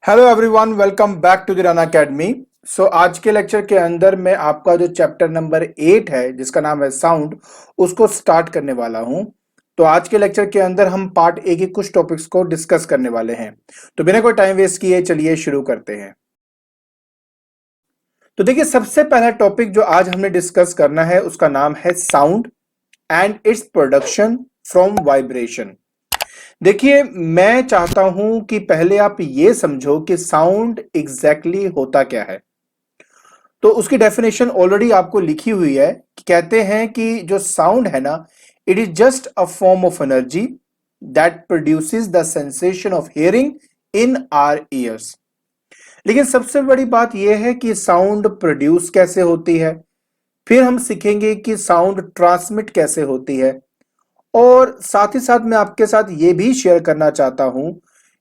Hello everyone, welcome back to the run academy. So आज के lecture के अंदर मैं आपका जो चैप्टर नंबर 8 है जिसका नाम है साउंड, उसको स्टार्ट करने वाला हूं। तो आज के लेक्चर के अंदर हम पार्ट ए के कुछ टॉपिक्स को डिस्कस करने वाले हैं। तो बिना कोई टाइम वेस्ट किए चलिए शुरू करते हैं। तो देखिए, सबसे पहला टॉपिक जो आज हमने डिस्कस करना है उसका नाम है sound and its production from vibration. देखिए, मैं चाहता हूं कि पहले आप ये समझो कि साउंड एग्जैक्टली होता क्या है। तो उसकी डेफिनेशन ऑलरेडी आपको लिखी हुई है कि कहते हैं कि जो साउंड है ना, it is just a form of energy that produces the sensation of hearing in our ears. लेकिन सबसे बड़ी बात यह है कि साउंड प्रोड्यूस कैसे होती है, फिर हम सीखेंगे कि साउंड ट्रांसमिट कैसे होती है, और साथ ही साथ मैं आपके साथ ये भी शेयर करना चाहता हूं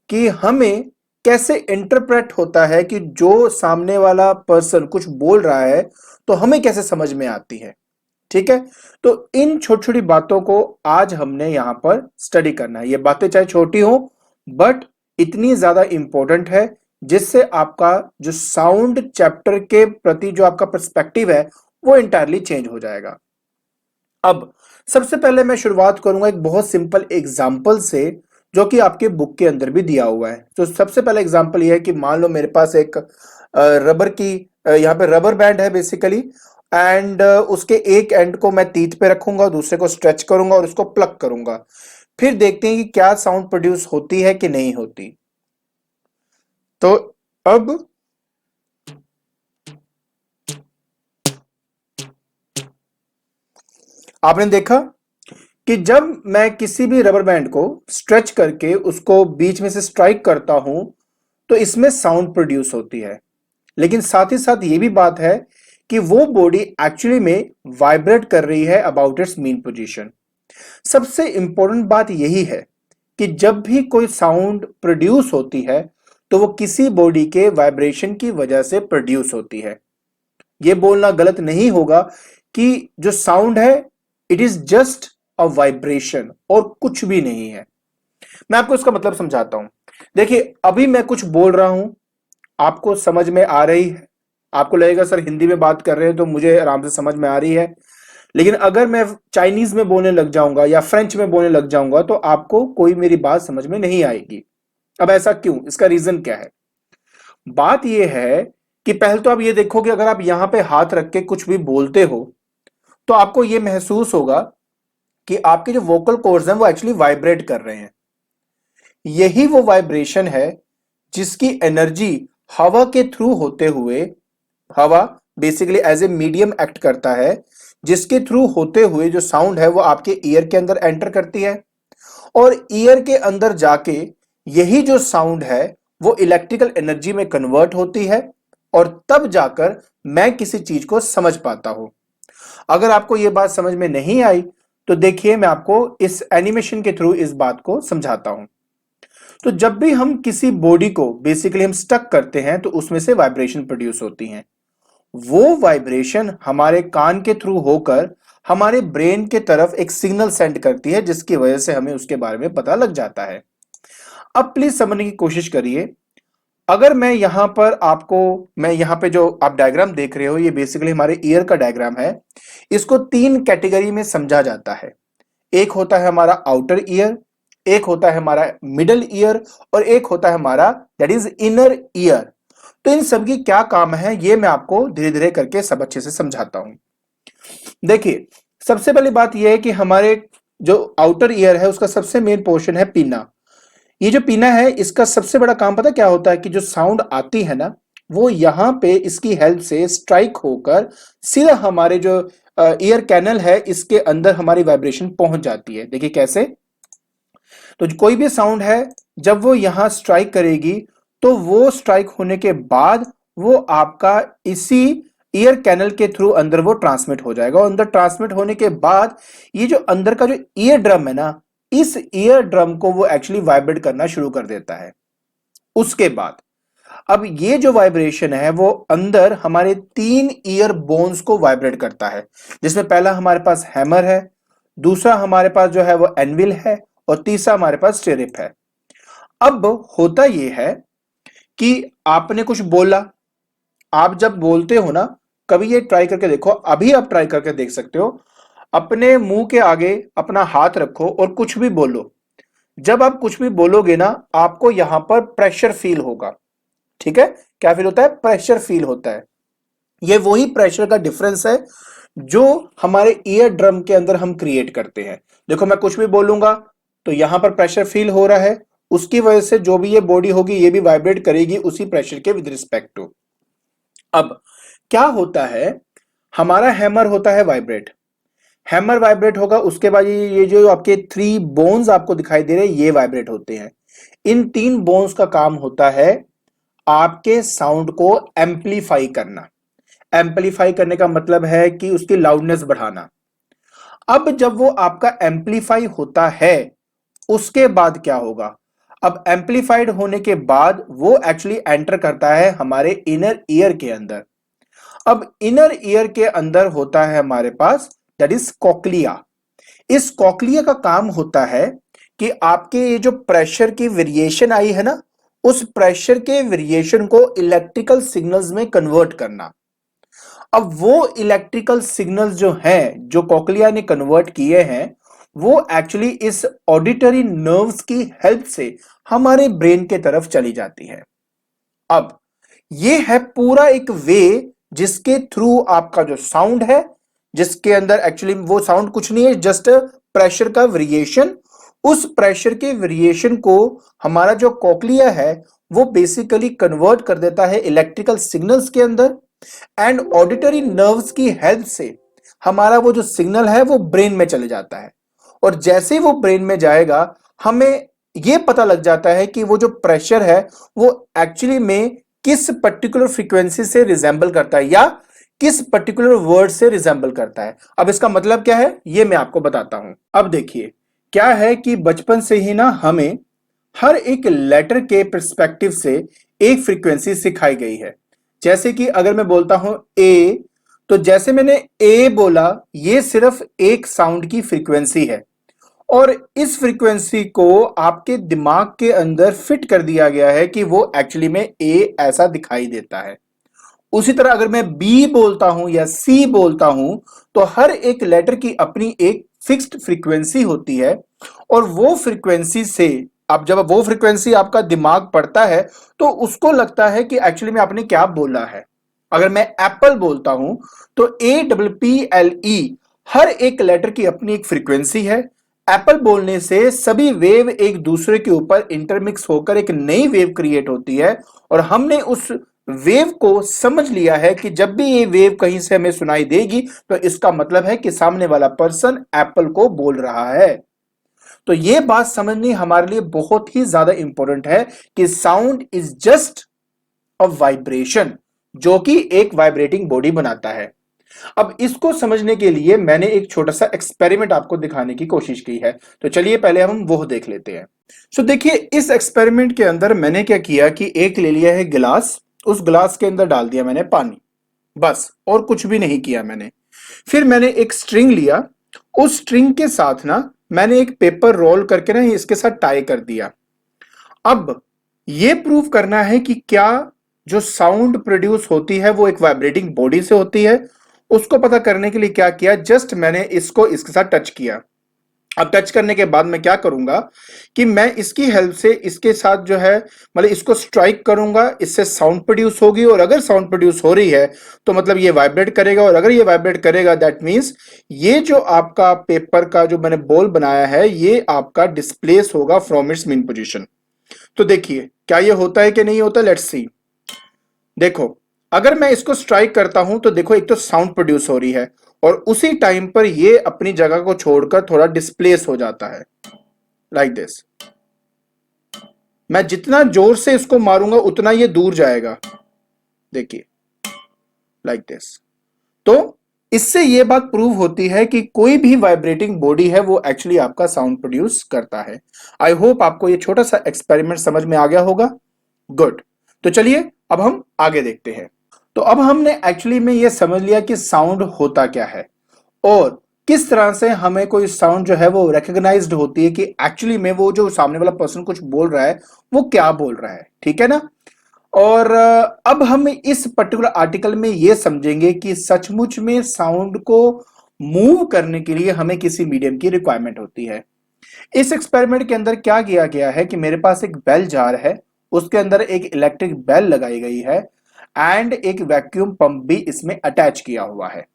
कि हमें कैसे इंटरप्रेट होता है कि जो सामने वाला पर्सन कुछ बोल रहा है तो हमें कैसे समझ में आती है। ठीक है, तो इन छोटी छोटी बातों को आज हमने यहां पर स्टडी करना है। ये बातें चाहे छोटी हो बट इतनी ज्यादा इंपॉर्टेंट है, जिससे आपका जो साउंड चैप्टर के प्रति जो आपका पर्सपेक्टिव है वो इंटायरली चेंज हो जाएगा। अब सबसे पहले मैं शुरुआत करूंगा एक बहुत सिंपल एग्जाम्पल से, जो कि आपके बुक के अंदर भी दिया हुआ है। तो सबसे पहला एग्जाम्पल यह है कि मान लो मेरे पास एक रबर की यहाँ पे रबर बैंड है बेसिकली, एंड उसके एक एंड को मैं तीत पे रखूंगा, दूसरे को स्ट्रेच करूंगा और उसको प्लग करूंगा। फिर देखते हैं कि क्या साउंड प्रोड्यूस होती है कि नहीं होती। तो अब आपने देखा कि जब मैं किसी भी रबर बैंड को स्ट्रेच करके उसको बीच में से स्ट्राइक करता हूं तो इसमें साउंड प्रोड्यूस होती है। लेकिन साथ ही साथ ये भी बात है कि वो बॉडी एक्चुअली में वाइब्रेट कर रही है अबाउट इट्स मीन पोजीशन। सबसे इंपॉर्टेंट बात यही है कि जब भी कोई साउंड प्रोड्यूस होती है तो वो किसी बॉडी के वाइब्रेशन की वजह से प्रोड्यूस होती है। ये बोलना गलत नहीं होगा कि जो साउंड है it is just a vibration और कुछ भी नहीं है। मैं आपको इसका मतलब समझाता हूं। देखिए, अभी मैं कुछ बोल रहा हूं, आपको समझ में आ रही है। आपको लगेगा सर हिंदी में बात कर रहे हैं तो मुझे आराम से समझ में आ रही है। लेकिन अगर मैं चाइनीज में बोलने लग जाऊंगा या फ्रेंच में बोलने लग जाऊंगा तो आपको कोई मेरी बात समझ में नहीं आएगी। अब ऐसा क्यों, इसका रीजन क्या है? बात यह है कि पहले तो आप ये देखो कि अगर आप यहां पे हाथ रख के कुछ भी बोलते हो तो आपको यह महसूस होगा कि आपके जो वोकल कॉर्ड्स हैं वो एक्चुअली वाइब्रेट कर रहे हैं। यही वो वाइब्रेशन है जिसकी एनर्जी हवा के थ्रू होते हुए, हवा basically as a medium act करता है, जिसके थ्रू होते हुए जो साउंड है वो आपके ईयर के अंदर एंटर करती है, और ईयर के अंदर जाके यही जो साउंड है वो इलेक्ट्रिकल एनर्जी में कन्वर्ट होती है, और तब जाकर मैं किसी चीज को समझ पाता हूं। अगर आपको यह बात समझ में नहीं आई तो देखिए, मैं आपको इस एनिमेशन के थ्रू इस बात को समझाता हूं। तो जब भी हम किसी बॉडी को बेसिकली हम स्टक करते हैं तो उसमें से वाइब्रेशन प्रोड्यूस होती हैं। वो वाइब्रेशन हमारे कान के थ्रू होकर हमारे ब्रेन के तरफ एक सिग्नल सेंड करती है, जिसकी वजह से हमें उसके बारे में पता लग जाता है। अब प्लीज समझने की कोशिश करिए। अगर मैं यहां पर आपको, मैं यहां पे जो आप डायग्राम देख रहे हो ये बेसिकली हमारे ईयर का डायग्राम है। इसको तीन कैटेगरी में समझा जाता है। एक होता है हमारा आउटर ईयर, एक होता है हमारा मिडल ईयर, और एक होता है हमारा दैट इज इनर ईयर। तो इन सब की क्या काम है ये मैं आपको धीरे धीरे करके सब अच्छे से समझाता हूं। देखिए, सबसे पहली बात यह है कि हमारे जो आउटर ईयर है उसका सबसे मेन पोर्शन है पीना। ये जो पीना है इसका सबसे बड़ा काम पता क्या होता है कि जो साउंड आती है ना, वो यहां पे इसकी हेल्प से स्ट्राइक होकर सीधा हमारे जो ईयर कैनल है इसके अंदर हमारी वाइब्रेशन पहुंच जाती है। देखिए कैसे। तो कोई भी साउंड है जब वो यहां स्ट्राइक करेगी तो वो स्ट्राइक होने के बाद वो आपका इसी ईयर कैनल के थ्रू अंदर वो ट्रांसमिट हो जाएगा, और अंदर ट्रांसमिट होने के बाद ये जो अंदर का जो ईयर ड्रम है ना, इस ईयर ड्रम को वो एक्चुअली वाइब्रेट करना शुरू कर देता है। उसके बाद अब ये जो वाइब्रेशन है वो अंदर हमारे तीन ईयर बोन्स को वाइब्रेट करता है, जिसमें पहला हमारे पास हैमर है, दूसरा हमारे पास जो है वो एनविल है, और तीसरा हमारे पास स्टेरिप है। अब होता यह है कि आपने कुछ बोला। आप जब बोलते हो ना, कभी ये ट्राई करके देखो, अभी आप ट्राई करके देख सकते हो। अपने मुंह के आगे अपना हाथ रखो और कुछ भी बोलो। जब आप कुछ भी बोलोगे ना, आपको यहां पर प्रेशर फील होगा। ठीक है, क्या फील होता है? प्रेशर फील होता है। ये वही प्रेशर का डिफरेंस है जो हमारे ईयर ड्रम के अंदर हम क्रिएट करते हैं। देखो, मैं कुछ भी बोलूंगा तो यहां पर प्रेशर फील हो रहा है, उसकी वजह से जो भी ये बॉडी होगी ये भी वाइब्रेट करेगी उसी प्रेशर के विद रिस्पेक्ट टू। अब क्या होता है, हमारा हैमर होता है वाइब्रेट। हैमर वाइब्रेट होगा, उसके बाद ये जो आपके 3 बोन्स आपको दिखाई दे रहे हैं ये वाइब्रेट होते हैं। इन 3 बोन्स का काम होता है आपके साउंड को एम्पलीफाई करना। एम्पलीफाई करने का मतलब है कि उसकी लाउडनेस बढ़ाना। अब जब वो आपका एम्पलीफाई होता है, उसके बाद क्या होगा? अब एम्पलीफाइड होने के बाद वो एक्चुअली एंटर करता है हमारे इनर ईयर के अंदर। अब इनर ईयर के अंदर होता है हमारे पास दैट इज कॉक्लिया। इस कॉक्लिया का काम होता है कि आपके ये जो प्रेशर की वेरिएशन आई है ना, उस प्रेशर के वेरिएशन को इलेक्ट्रिकल सिग्नल्स में कन्वर्ट करना। अब वो इलेक्ट्रिकल सिग्नल्स जो हैं, जो कॉक्लिया ने कन्वर्ट किए हैं, वो एक्चुअली इस ऑडिटरी नर्व्स की हेल्प से हमारे ब्रेन के तरफ चली जाती है। अब ये है पूरा एक वे जिसके थ्रू आपका जो साउंड है, जिसके अंदर एक्चुअली वो साउंड कुछ नहीं है, जस्ट प्रेशर का वेरिएशन। उस प्रेशर के वेरिएशन को हमारा जो कॉक्लिया है वो बेसिकली कन्वर्ट कर देता है इलेक्ट्रिकल सिग्नल्स के अंदर, एंड ऑडिटरी नर्व्स की हेल्प से हमारा वो जो सिग्नल है वो ब्रेन में चले जाता है। और जैसे ही वो ब्रेन में जाएगा, हमें ये पता लग जाता है कि वो जो प्रेशर है वो एक्चुअली में किस पर्टिकुलर फ्रीक्वेंसी से रिजेंबल करता है या किस पर्टिकुलर वर्ड से रिजेंबल करता है। अब इसका मतलब क्या है ये मैं आपको बताता हूं। अब देखिए, क्या है कि बचपन से ही ना हमें हर एक लेटर के पर्सपेक्टिव से एक फ्रीक्वेंसी सिखाई गई है। जैसे कि अगर मैं बोलता हूं ए, तो जैसे मैंने ए बोला, ये सिर्फ एक साउंड की फ्रीक्वेंसी है और इस फ्रीक्वेंसी को आपके दिमाग के अंदर फिट कर दिया गया है कि वो एक्चुअली में ए ऐसा दिखाई देता है। उसी तरह अगर मैं बी बोलता हूं या सी बोलता हूं, तो हर एक लेटर की अपनी एक फिक्स्ड फ्रीक्वेंसी होती है और वो फ्रीक्वेंसी से अब जब वो फ्रीक्वेंसी आपका दिमाग पढ़ता है तो उसको लगता है कि एक्चुअली में आपने क्या बोला है। अगर मैं एप्पल बोलता हूं तो APPLE, हर एक लेटर की अपनी एक फ्रीक्वेंसी है। एप्पल बोलने से सभी वेव एक दूसरे के ऊपर इंटरमिक्स होकर एक नई वेव क्रिएट होती है और हमने उस वेव को समझ लिया है कि जब भी ये वेव कहीं से हमें सुनाई देगी तो इसका मतलब है कि सामने वाला पर्सन एप्पल को बोल रहा है। तो ये बात समझनी हमारे लिए बहुत ही ज्यादा इंपॉर्टेंट है कि sound is just a vibration जो कि एक वाइब्रेटिंग बॉडी बनाता है। अब इसको समझने के लिए मैंने एक छोटा सा एक्सपेरिमेंट आपको दिखाने की कोशिश की है, तो चलिए पहले हम वो देख लेते हैं। सो देखिए, इस एक्सपेरिमेंट के अंदर मैंने क्या किया कि एक ले लिया है गिलास, उस गिलास के अंदर डाल दिया मैंने पानी, बस, और कुछ भी नहीं किया मैंने। फिर मैंने एक स्ट्रिंग लिया, उस स्ट्रिंग के साथ ना मैंने एक पेपर रोल करके ना इसके साथ टाई कर दिया। अब ये प्रूव करना है कि क्या जो साउंड प्रोड्यूस होती है वो एक वाइब्रेटिंग बॉडी से होती है। उसको पता करने के लिए क्या किया, जस्ट मैंने इसको इसके साथ टच किया। अब टच करने के बाद मैं क्या करूंगा कि मैं इसकी हेल्प से इसके साथ जो है मतलब इसको स्ट्राइक करूंगा, इससे साउंड प्रोड्यूस होगी और अगर साउंड प्रोड्यूस हो रही है तो मतलब ये वाइब्रेट करेगा और अगर ये वाइब्रेट करेगा दैट मींस ये जो आपका पेपर का जो मैंने बॉल बनाया है ये आपका डिस्प्लेस होगा फ्रॉम इट्स मेन पोजीशन। तो देखिए क्या ये होता है कि नहीं होता, लेट्स सी। देखो, अगर मैं इसको स्ट्राइक करता हूं तो देखो एक तो साउंड प्रोड्यूस हो रही है और उसी टाइम पर ये अपनी जगह को छोड़कर थोड़ा डिस्प्लेस हो जाता है लाइक दिस। मैं जितना जोर से इसको मारूंगा उतना ये दूर जाएगा, देखिए लाइक दिस। तो इससे ये बात प्रूव होती है कि कोई भी वाइब्रेटिंग बॉडी है वो एक्चुअली आपका साउंड प्रोड्यूस करता है। आई होप आपको ये छोटा सा एक्सपेरिमेंट समझ में आ गया होगा। गुड, तो चलिए अब हम आगे देखते हैं। तो अब हमने एक्चुअली में ये समझ लिया कि साउंड होता क्या है और किस तरह से हमें कोई साउंड जो है वो रिकॉग्नाइज्ड होती है कि एक्चुअली में वो जो सामने वाला पर्सन कुछ बोल रहा है वो क्या बोल रहा है, ठीक है ना। और अब हम इस पर्टिकुलर आर्टिकल में ये समझेंगे कि सचमुच में साउंड को मूव करने के लिए हमें किसी मीडियम की रिक्वायरमेंट होती है। इस एक्सपेरिमेंट के अंदर क्या किया गया है कि मेरे पास एक बेल जार है, उसके अंदर एक इलेक्ट्रिक बेल लगाई गई है एंड एक वैक्यूम पंप भी इसमें अटैच किया हुआ है।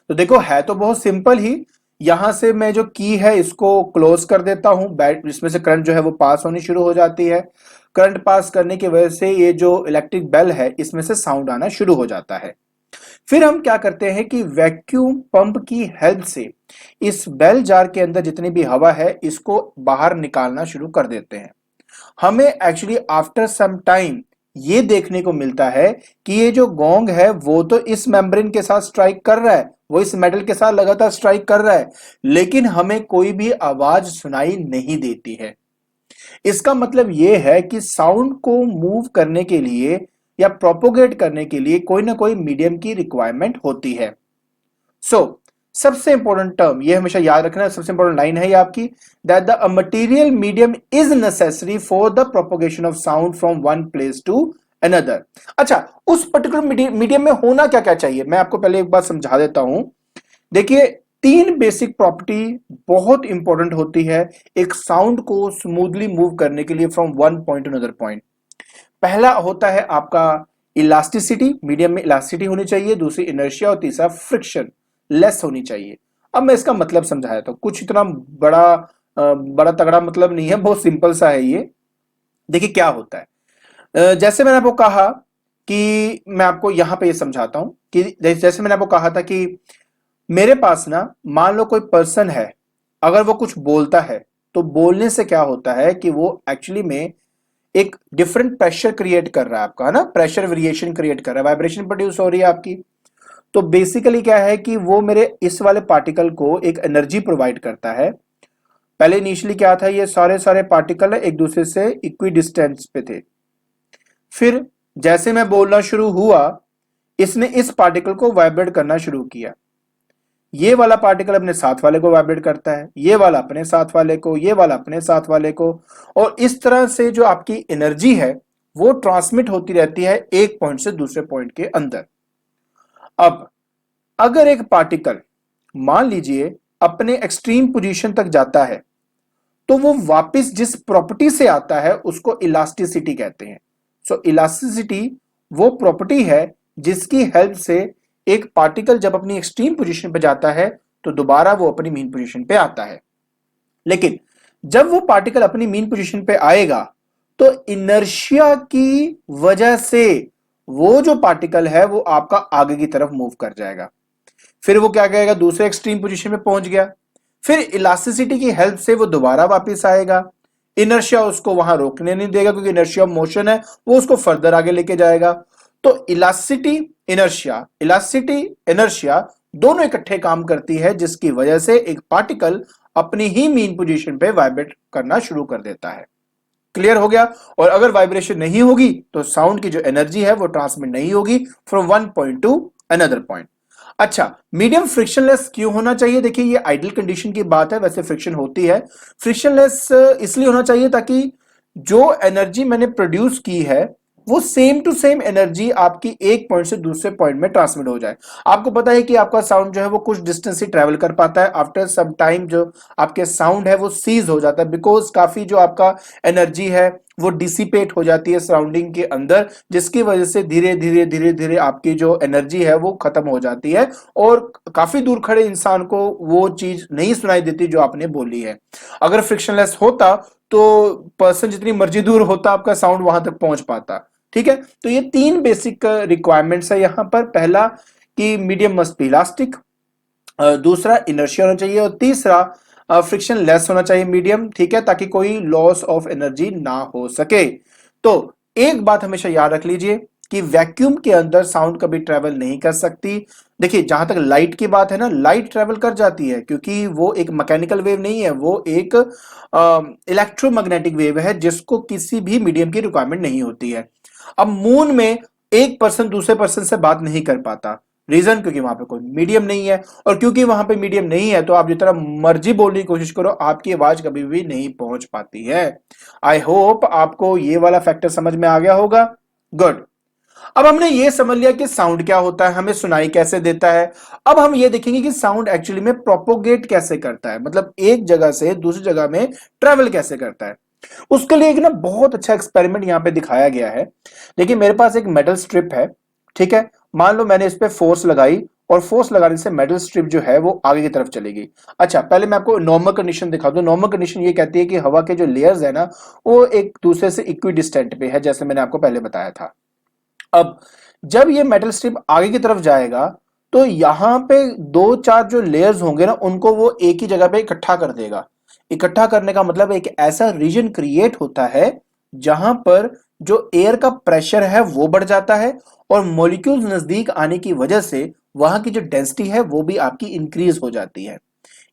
तो देखो है तो बहुत सिंपल ही। यहां से मैं जो की है इसको क्लोज कर देता हूं, बैट इसमें से करंट जो है वो पास होनी शुरू हो जाती है। करंट पास करने की वजह से ये जो इलेक्ट्रिक बेल है इसमें से साउंड आना शुरू हो जाता है। फिर हम क्या करते हैं कि वैक्यूम पंप की हेल्प से इस बेल जार के अंदर जितनी भी हवा है इसको बाहर निकालना शुरू कर देते हैं। हमें एक्चुअली आफ्टर सम टाइम ये देखने को मिलता है कि ये जो गोंग है वो तो इस मेम्ब्रेन के साथ स्ट्राइक कर रहा है, वो इस मेटल के साथ लगातार स्ट्राइक कर रहा है, लेकिन हमें कोई भी आवाज सुनाई नहीं देती है। इसका मतलब यह है कि साउंड को मूव करने के लिए या प्रोपोगेट करने के लिए कोई ना कोई मीडियम की रिक्वायरमेंट होती है। सो सबसे इंपॉर्टेंट टर्म ये हमेशा याद रखना, सबसे इंपॉर्टेंट लाइन है ये आपकी, that the material medium is necessary for the propagation of sound from one place to another. अच्छा, उस पर्टिकुलर मीडियम में होना क्या क्या चाहिए मैं आपको पहले एक बार समझा देता हूं। देखिए, तीन बेसिक प्रॉपर्टी बहुत इंपॉर्टेंट होती है एक साउंड को स्मूथली मूव करने के लिए from one point two another point. पहला होता है आपका इलास्टिसिटी, मीडियम में इलास्टिसिटी होनी चाहिए, दूसरी इनर्शिया और तीसरा फ्रिक्शन लेस होनी चाहिए। अब मैं इसका मतलब समझाया तो कुछ इतना बड़ा तगड़ा मतलब नहीं है, बहुत सिंपल सा है ये। देखिए क्या होता है, जैसे मैंने आपको कहा कि मैं आपको यहां पे ये समझाता हूं कि जैसे मैंने आपको कहा था कि मेरे पास ना मान लो कोई पर्सन है, अगर वो कुछ बोलता है तो बोलने से क्या होता है कि वो एक्चुअली में एक डिफरेंट प्रेशर क्रिएट कर रहा है आपका, है ना, प्रेशर वेरिएशन क्रिएट कर रहा है, वाइब्रेशन प्रोड्यूस हो रही है आपकी। तो बेसिकली क्या है कि वो मेरे इस वाले पार्टिकल को एक एनर्जी प्रोवाइड करता है। पहले इनिशियली क्या था, ये सारे सारे पार्टिकल एक दूसरे से इक्वी डिस्टेंस पे थे। फिर जैसे मैं बोलना शुरू हुआ इसने इस पार्टिकल को वाइब्रेट करना शुरू किया। ये वाला पार्टिकल अपने साथ वाले को वाइब्रेट करता है, ये वाला अपने साथ वाले को, ये वाला अपने साथ वाले को, और इस तरह से जो आपकी एनर्जी है वो ट्रांसमिट होती रहती है एक पॉइंट से दूसरे पॉइंट के अंदर। अब अगर एक पार्टिकल मान लीजिए अपने एक्सट्रीम पोजीशन तक जाता है तो वो वापस जिस प्रॉपर्टी से आता है उसको इलास्टिसिटी कहते हैं। सो इलास्टिसिटी वो प्रॉपर्टी है जिसकी हेल्प से एक पार्टिकल जब अपनी एक्सट्रीम पोजीशन पे जाता है तो दोबारा वो अपनी मीन पोजीशन पे आता है। लेकिन जब वो पार्टिकल अपनी मीन पोजीशन पे आएगा तो इनर्शिया की वजह से वो जो पार्टिकल है वो आपका आगे की तरफ मूव कर जाएगा। फिर वो क्या कहेगा, दूसरे एक्सट्रीम पोजीशन में पहुंच गया, फिर इलास्टिसिटी की हेल्प से वो दोबारा वापस आएगा। इनर्शिया उसको वहां रोकने नहीं देगा क्योंकि इनर्शिया मोशन है, वो उसको फर्दर आगे लेके जाएगा। तो इलास्टिसिटी इनर्शिया दोनों इकट्ठे काम करती है जिसकी वजह से एक पार्टिकल अपनी ही मीन पोजीशन पे वाइब्रेट करना शुरू कर देता है। क्लियर हो गया। और अगर वाइब्रेशन नहीं होगी तो साउंड की जो एनर्जी है वो ट्रांसमिट नहीं होगी from one point two another point. अच्छा, मीडियम फ्रिक्शनलेस क्यों होना चाहिए? देखिए ये आइडियल कंडीशन की बात है, वैसे फ्रिक्शन होती है। फ्रिक्शनलेस इसलिए होना चाहिए ताकि जो एनर्जी मैंने प्रोड्यूस की है वो सेम टू सेम एनर्जी आपकी एक पॉइंट से दूसरे पॉइंट में ट्रांसमिट हो जाए। आपको पता है कि आपका साउंड जो है वो कुछ डिस्टेंस ही ट्रेवल कर पाता है, आफ्टर सम टाइम जो आपके साउंड है वो सीज हो जाता है बिकॉज काफी जो आपका एनर्जी है वो डिसिपेट हो जाती है सराउंडिंग के अंदर, जिसकी वजह से धीरे धीरे धीरे धीरे आपकी जो एनर्जी है वो खत्म हो जाती है और काफी दूर खड़े इंसान को वो चीज नहीं सुनाई देती जो आपने बोली है। अगर फ्रिक्शनलेस होता तो पर्सन जितनी मर्जी दूर होता आपका साउंड वहां तक पहुंच पाता। ठीक है, तो ये तीन बेसिक रिक्वायरमेंट्स है यहां पर। पहला कि मीडियम मस्ट बी इलास्टिक, दूसरा इनर्शिया होना चाहिए, और तीसरा फ्रिक्शन लेस होना चाहिए मीडियम। ठीक है, ताकि कोई लॉस ऑफ एनर्जी ना हो सके। तो एक बात हमेशा याद रख लीजिए कि वैक्यूम के अंदर साउंड कभी ट्रेवल नहीं कर सकती। देखिए जहां तक लाइट की बात है ना, लाइट ट्रेवल कर जाती है क्योंकि वो एक मैकेनिकल वेव नहीं है, वो एक इलेक्ट्रोमैग्नेटिक वेव है जिसको किसी भी मीडियम की रिक्वायरमेंट नहीं होती है। अब मून में एक पर्सन दूसरे पर्सन से बात नहीं कर पाता, रीजन क्योंकि वहां पे कोई मीडियम नहीं है, और क्योंकि वहां पे मीडियम नहीं है तो आप जितना मर्जी बोलने की कोशिश करो आपकी आवाज कभी भी नहीं पहुंच पाती है। आई होप आपको ये वाला फैक्टर समझ में आ गया होगा। गुड। अब हमने ये समझ लिया कि साउंड क्या होता है, हमें सुनाई कैसे देता है। अब हम ये देखेंगे कि साउंड एक्चुअली में प्रोपोगेट कैसे करता है, मतलब एक जगह से दूसरी जगह में ट्रेवल कैसे करता है। उसके लिए एक ना बहुत अच्छा एक्सपेरिमेंट यहां पे दिखाया गया है। देखिए मेरे पास एक मेटल स्ट्रिप है, ठीक है। मान लो मैंने इस पे फोर्स लगाई और फोर्स लगाने से मेटल स्ट्रिप जो है वो आगे की तरफ चलेगी। अच्छा, पहले मैं आपको नॉर्मल कंडीशन दिखा दूं। नॉर्मल कंडीशन ये कहती है कि हवा के जो लेयर्स है ना, वो एक दूसरे से इक्वी डिस्टेंट पे है, जैसे मैंने आपको पहले बताया था। अब जब ये मेटल स्ट्रिप आगे की तरफ जाएगा तो यहां पे दो चार जो लेयर्स होंगे ना, उनको वो एक ही जगह पे इकट्ठा कर देगा। इकट्ठा करने का मतलब एक ऐसा रीजन क्रिएट होता है जहां पर जो एयर का प्रेशर है वो बढ़ जाता है, और मॉलिक्यूल्स नजदीक आने की वजह से वहां की जो डेंसिटी है वो भी आपकी इंक्रीज हो जाती है।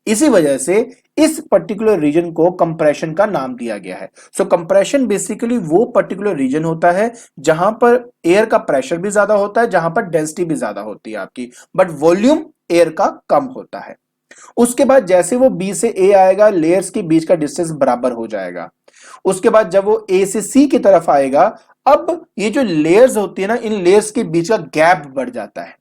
इसी वजह से इस पर्टिकुलर रीजन को कंप्रेशन का नाम दिया गया है। सो कंप्रेशन बेसिकली वो पर्टिकुलर रीजन होता है जहां पर एयर का प्रेशर भी ज्यादा होता है, जहां पर डेंसिटी भी ज्यादा होती है आपकी, बट वॉल्यूम एयर का कम होता है। उसके बाद जैसे वो बी से ए आएगा, लेयर्स के बीच का डिस्टेंस बराबर हो जाएगा। उसके बाद जब वो ए से सी की तरफ आएगा, अब ये जो लेयर्स होती है ना, इन लेयर्स के बीच का गैप बढ़ जाता है।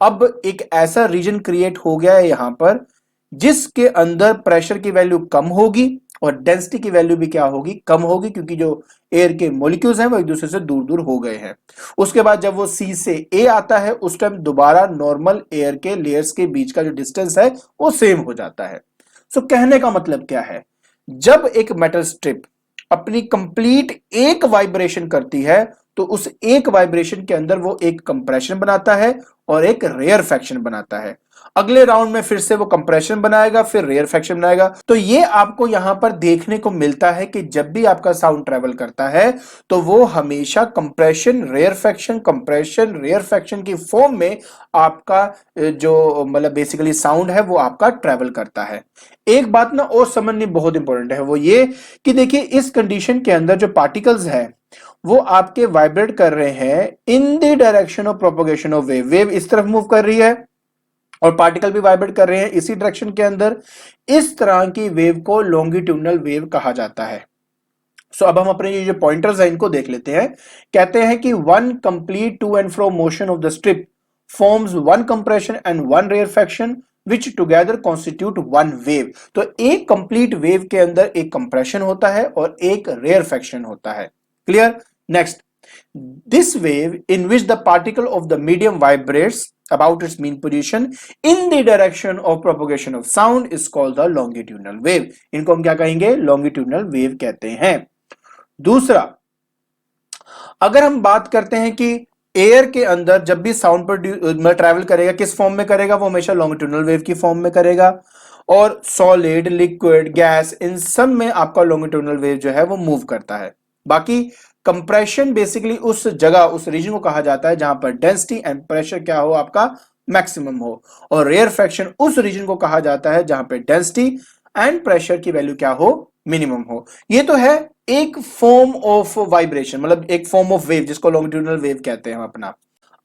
अब एक ऐसा रीजन क्रिएट हो गया है यहां पर जिसके अंदर प्रेशर की वैल्यू कम होगी और डेंसिटी की वैल्यू भी क्या होगी, कम होगी, क्योंकि जो एयर के मॉलिक्यूल्स हैं वो एक दूसरे से दूर दूर हो गए हैं। उसके बाद जब वो सी से ए आता है, उस टाइम दोबारा नॉर्मल एयर के लेयर्स के बीच का जो डिस्टेंस है वो सेम हो जाता है। सो कहने का मतलब क्या है, जब एक मेटल स्ट्रिप अपनी कंप्लीट एक वाइब्रेशन करती है तो उस एक वाइब्रेशन के अंदर वो एक कंप्रेशन बनाता है और एक रेयरफेक्शन बनाता है। अगले राउंड में फिर से वो कंप्रेशन बनाएगा, फिर रेयरफेक्शन बनाएगा। तो ये आपको यहां पर देखने को मिलता है कि जब भी आपका साउंड ट्रेवल करता है तो वो हमेशा कंप्रेशन रेयरफेक्शन की फॉर्म में आपका जो मतलब बेसिकली साउंड है वो आपका ट्रेवल करता है। एक बात ना और समझनी बहुत इंपॉर्टेंट है, वो ये कि देखिए इस कंडीशन के अंदर जो पार्टिकल्स हैं वो आपके वाइब्रेट कर रहे हैं in the direction of propagation of wave. Wave इस तरफ मूव कर रही है और पार्टिकल भी वाइब्रेट कर रहे हैं इसी डायरेक्शन के अंदर। इस तरह की वेव को लॉन्गिट्यूडनल वेव कहा जाता है। सो अब हम अपने ये जो पॉइंटर्स हैं इनको देख लेते हैं। कहते हैं कि one complete to and fro motion of the strip forms one compression and one rarefaction which together constitute one wave. तो एक कंप्लीट वेव के अंदर एक कंप्रेशन होता है और एक रेयरफेक्शन होता है। Clear? Next, this wave in which the particle of the medium vibrates about its mean position in the direction of propagation of sound is called the longitudinal wave। इनको हम क्या कहेंगे? longitudinal wave कहते हैं। दूसरा, अगर हम बात करते हैं कि एयर के अंदर जब भी साउंड पर ट्रैवल करेगा किस फॉर्म में करेगा, वो हमेशा लॉन्गिट्यूडनल वेव की फॉर्म में करेगा। और सॉलिड, लिक्विड, गैस, इन सब में आपका लॉन्गिट्यूडनल वेव जो है वो मूव करता है। बाकी कंप्रेशन बेसिकली उस जगह, उस रीजन को कहा जाता है जहां पर डेंसिटी एंड प्रेशर क्या हो, आपका मैक्सिमम हो। और रेयरफेक्शन उस रीजन को कहा जाता है जहां पे डेंसिटी एंड प्रेशर की वैल्यू क्या हो, मिनिमम हो। ये तो है एक फॉर्म ऑफ वाइब्रेशन, मतलब एक फॉर्म ऑफ वेव जिसको लॉन्गिट्यूडनल वेव कहते हैं हम अपना।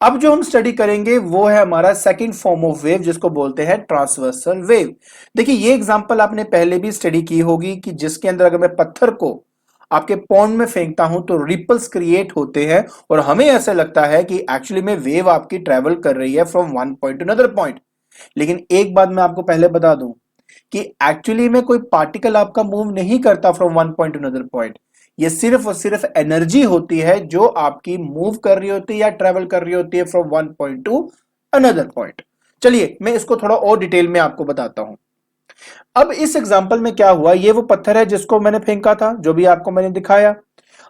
अब जो हम स्टडी करेंगे वो है हमारा सेकंड फॉर्म ऑफ वेव जिसको बोलते हैं ट्रांसवर्सल वेव। देखिए ये एग्जांपल आपने पहले भी स्टडी की होगी कि जिसके अंदर अगर मैं पत्थर को आपके पॉन्ड में फेंकता हूं तो रिपल्स क्रिएट होते हैं और हमें ऐसा लगता है कि एक्चुअली में वेव आपकी ट्रेवल कर रही है from one point two another point. लेकिन एक बात मैं आपको पहले बता दूं कि एक्चुअली में कोई पार्टिकल आपका मूव नहीं करता from one point two another point. ये सिर्फ और सिर्फ एनर्जी होती है जो आपकी मूव कर रही होती है या ट्रेवल कर रही होती है from one point two another point. चलिए मैं इसको थोड़ा और डिटेल में आपको बताता हूं। अब इस एग्जांपल में क्या हुआ, ये वो पत्थर है जिसको मैंने फेंका था, जो भी आपको मैंने दिखाया।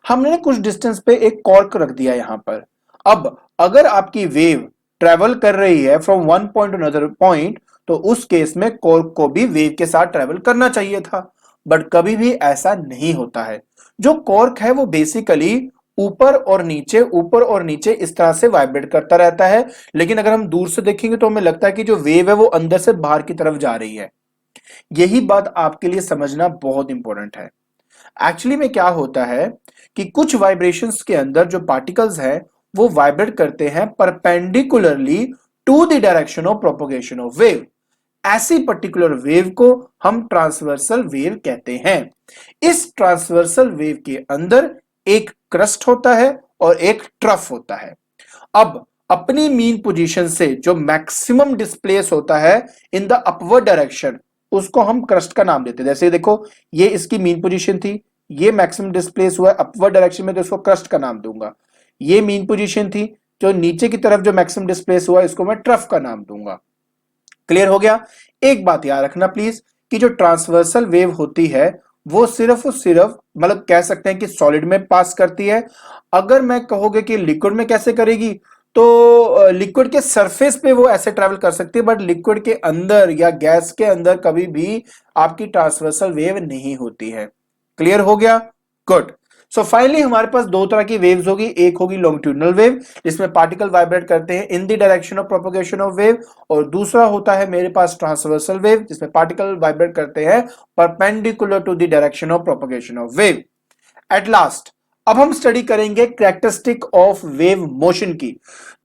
हमने कुछ डिस्टेंस पे एक कॉर्क रख दिया यहां पर। अब अगर आपकी वेव ट्रेवल कर रही है from one point two another point, तो उस केस में कॉर्क को भी वेव के साथ ट्रेवल करना चाहिए था, बट कभी भी ऐसा नहीं होता है। जो कॉर्क है वो बेसिकली ऊपर और नीचे इस तरह से वाइब्रेट करता रहता है। लेकिन अगर हम दूर से देखेंगे तो हमें लगता है कि जो वेव है वो अंदर से बाहर की तरफ जा रही है। यही बात आपके लिए समझना बहुत इंपॉर्टेंट है। एक्चुअली में क्या होता है कि कुछ वाइब्रेशंस के अंदर जो पार्टिकल्स हैं वो वाइब्रेट करते हैं perpendicularly to the direction of propagation of wave. ऐसी पर्टिकुलर वेव को हम ट्रांसवर्सल वेव कहते हैं। इस ट्रांसवर्सल वेव के अंदर एक क्रस्ट होता है और एक ट्रफ होता है। अब अपनी मीन पोजीशन से जो मैक्सिमम डिस्प्लेस होता है इन द अपवर्ड डायरेक्शन, उसको हम क्रस्ट का नाम देते हैं। जैसे देखो, ये इसकी मीन पोजीशन थी, ये मैक्सिमम डिस्प्लेस हुआ है अपवर्ड डायरेक्शन में, तो इसको क्रस्ट का नाम दूंगा। ये मीन पोजीशन थी, जो नीचे की तरफ जो मैक्सिमम डिस्प्लेस हुआ, इसको मैं ट्रफ का नाम दूंगा। क्लियर हो गया? एक बात याद रखना प्लीज, कि जो ट्रांसवर्सल वेव होती है वो सिर्फ और सिर्फ मतलब कह सकते हैं कि सॉलिड में पास करती है। अगर मैं कहोगे कि लिक्विड में कैसे करेगी, तो लिक्विड के सरफेस पे वो ऐसे ट्रैवल कर सकती है, बट लिक्विड के अंदर या गैस के अंदर कभी भी आपकी ट्रांसवर्सल वेव नहीं होती है। क्लियर हो गया? गुड। सो फाइनली हमारे पास दो तरह की वेव्स होगी, एक होगी लॉन्गिट्यूडिनल वेव जिसमें पार्टिकल वाइब्रेट करते हैं in the direction of propagation of wave, और दूसरा होता है मेरे पास ट्रांसवर्सल वेव जिसमें पार्टिकल वाइब्रेट करते हैं perpendicular to the direction of propagation of wave. At last अब हम स्टडी करेंगे कैरेक्टरिस्टिक ऑफ वेव मोशन की।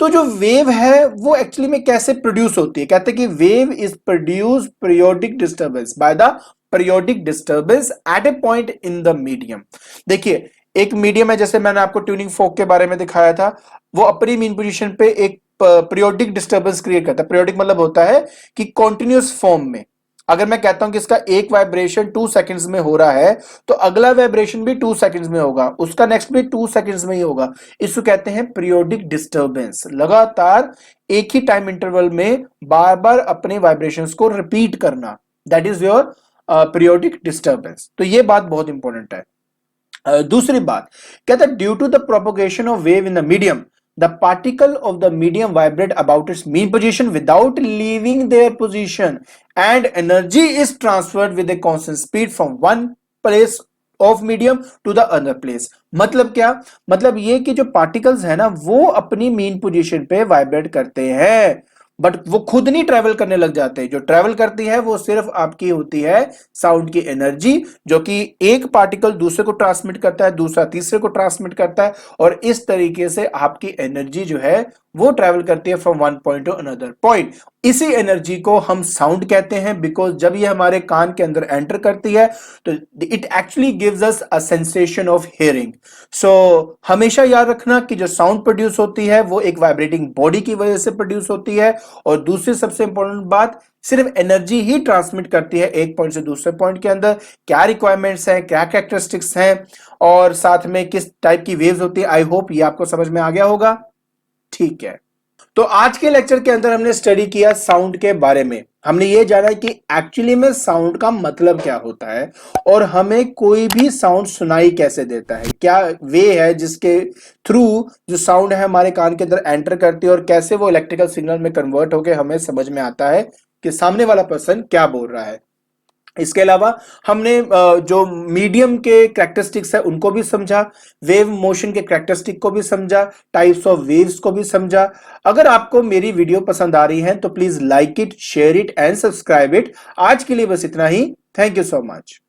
तो जो वेव है वो एक्चुअली में कैसे प्रोड्यूस होती है? कहते हैं कि wave is produce periodic disturbance by the periodic disturbance at a point in the medium. देखिए, एक मीडियम है, जैसे मैंने आपको ट्यूनिंग फोक के बारे में दिखाया था, वो अपनी मीन पोजीशन पे एक पीरियोडिक डिस्टर्बेंस क्रिएट करता है। पीरियोडिक मतलब होता है कि कॉन्टिन्यूस फॉर्म में। अगर मैं कहता हूं कि इसका एक वाइब्रेशन 2 सेकंड्स में हो रहा है, तो अगला वाइब्रेशन भी 2 सेकंड्स में होगा, उसका नेक्स्ट भी 2 सेकंड्स में ही होगा। इसको कहते हैं पीरियोडिक डिस्टर्बेंस। लगातार एक ही टाइम इंटरवल में बार बार अपने वाइब्रेशंस को रिपीट करना, that is your periodic disturbance. तो ये बात बहुत इंपॉर्टेंट है। दूसरी बात कहता है due to the propagation of wave in the medium, the particle of the medium vibrate about its mean position without leaving their position, and energy is transferred with a constant speed from one place of medium to the other place। मतलब क्या? मतलब ये कि जो particles है ना वो अपनी मीन पोजीशन पे वाइब्रेट करते हैं, बट वो खुद नहीं ट्रेवल करने लग जाते। जो ट्रेवल करती है वो सिर्फ आपकी होती है साउंड की एनर्जी, जो कि एक पार्टिकल दूसरे को ट्रांसमिट करता है, दूसरा तीसरे को ट्रांसमिट करता है, और इस तरीके से आपकी एनर्जी जो है वो ट्रेवल करती है from one point two another point. इसी एनर्जी को हम साउंड कहते हैं, बिकॉज जब ये हमारे कान के अंदर एंटर करती है तो it actually gives us a sensation of hearing. So हमेशा याद रखना कि जो साउंड प्रोड्यूस होती है वो एक वाइब्रेटिंग बॉडी की वजह से प्रोड्यूस होती है, और दूसरी सबसे इंपॉर्टेंट बात, सिर्फ एनर्जी ही ट्रांसमिट करती है एक पॉइंट से दूसरे पॉइंट के अंदर। क्या रिक्वायरमेंट्स हैं, क्या कैरेक्टरिस्टिक्स हैं, और साथ में किस टाइप की वेव्स होती है, आई होप ये आपको समझ में आ गया होगा। ठीक है, तो आज के लेक्चर के अंदर हमने स्टडी किया साउंड के बारे में। हमने ये जाना कि एक्चुअली में साउंड का मतलब क्या होता है, और हमें कोई भी साउंड सुनाई कैसे देता है, क्या वे है जिसके थ्रू जो साउंड है हमारे कान के अंदर एंटर करती है, और कैसे वो इलेक्ट्रिकल सिग्नल में कन्वर्ट होकर हमें समझ में आता है कि सामने वाला पर्सन क्या बोल रहा है। इसके अलावा हमने जो मीडियम के कैरेक्टरिस्टिक्स है उनको भी समझा, वेव मोशन के कैरेक्टरिस्टिक को भी समझा, टाइप्स ऑफ वेव्स को भी समझा। अगर आपको मेरी वीडियो पसंद आ रही है तो please like it, share it and subscribe it. आज के लिए बस इतना ही। Thank you so much.